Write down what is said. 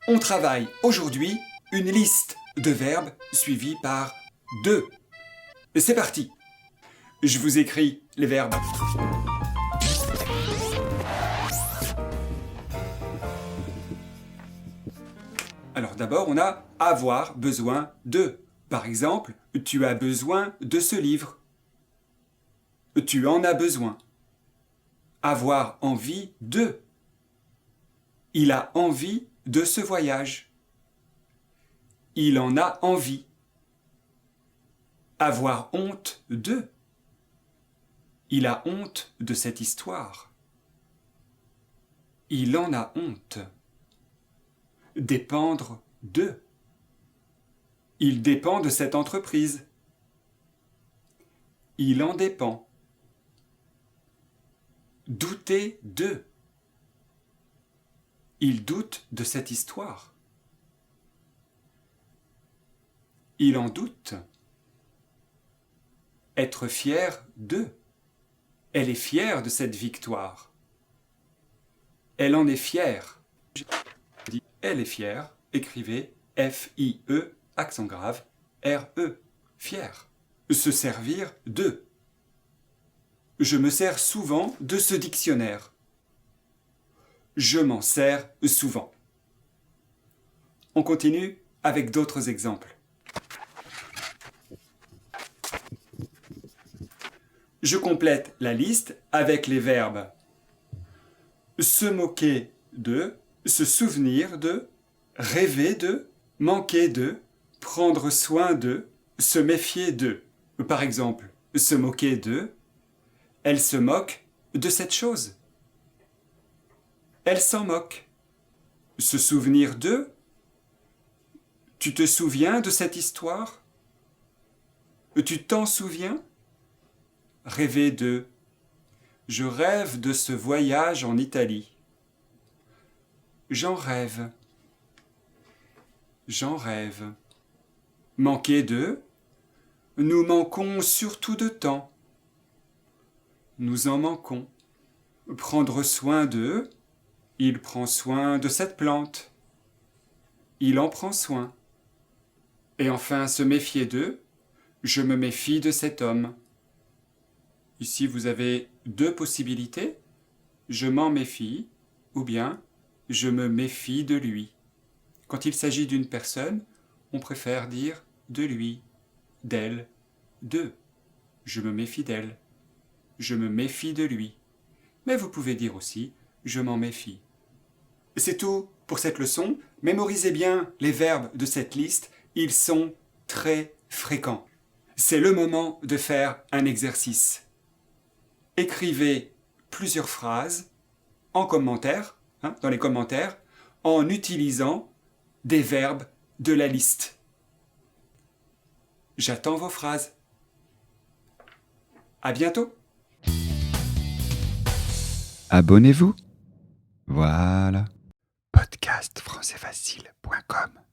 On travaille aujourd'hui une liste de verbes suivie par deux. C'est parti. Je vous écris les verbes. Alors d'abord, on a avoir besoin de. Par exemple, tu as besoin de ce livre. Tu en as besoin. Avoir envie de. Il a envie de ce voyage. Il en a envie. Avoir honte de. Il a honte de cette histoire. Il en a honte. Dépendre de. Il dépend de cette entreprise. Il en dépend. Douter de. Il doute de cette histoire. Il en doute. Être fier de. Elle est fière de cette victoire. Elle en est fière. Elle est fière. Écrivez F-I-E, accent grave, R-E, fière. Se servir de. Je me sers souvent de ce dictionnaire. Je m'en sers souvent. On continue avec d'autres exemples. Je complète la liste avec les verbes se moquer de, se souvenir de, rêver de, manquer de, prendre soin de, se méfier de. Par exemple, se moquer de, elle se moque de cette chose. Elle s'en moque. Se souvenir de, tu te souviens de cette histoire? Tu t'en souviens? Rêver de, je rêve de ce voyage en Italie. J'en rêve. J'en rêve. Manquer de, nous manquons surtout de temps. Nous en manquons. Prendre soin de, il prend soin de cette plante. Il en prend soin. Et enfin, se méfier de, je me méfie de cet homme. Ici, vous avez deux possibilités. Je m'en méfie ou bien je me méfie de lui. Quand il s'agit d'une personne, on préfère dire de lui, d'elle, de. Je me méfie d'elle. Je me méfie de lui. Mais vous pouvez dire aussi je m'en méfie. C'est tout pour cette leçon. Mémorisez bien les verbes de cette liste. Ils sont très fréquents. C'est le moment de faire un exercice. Écrivez plusieurs phrases en commentaire, dans les commentaires, en utilisant des verbes de la liste. J'attends vos phrases. À bientôt. Abonnez-vous. Voilà. Podcastfrançaisfacile.com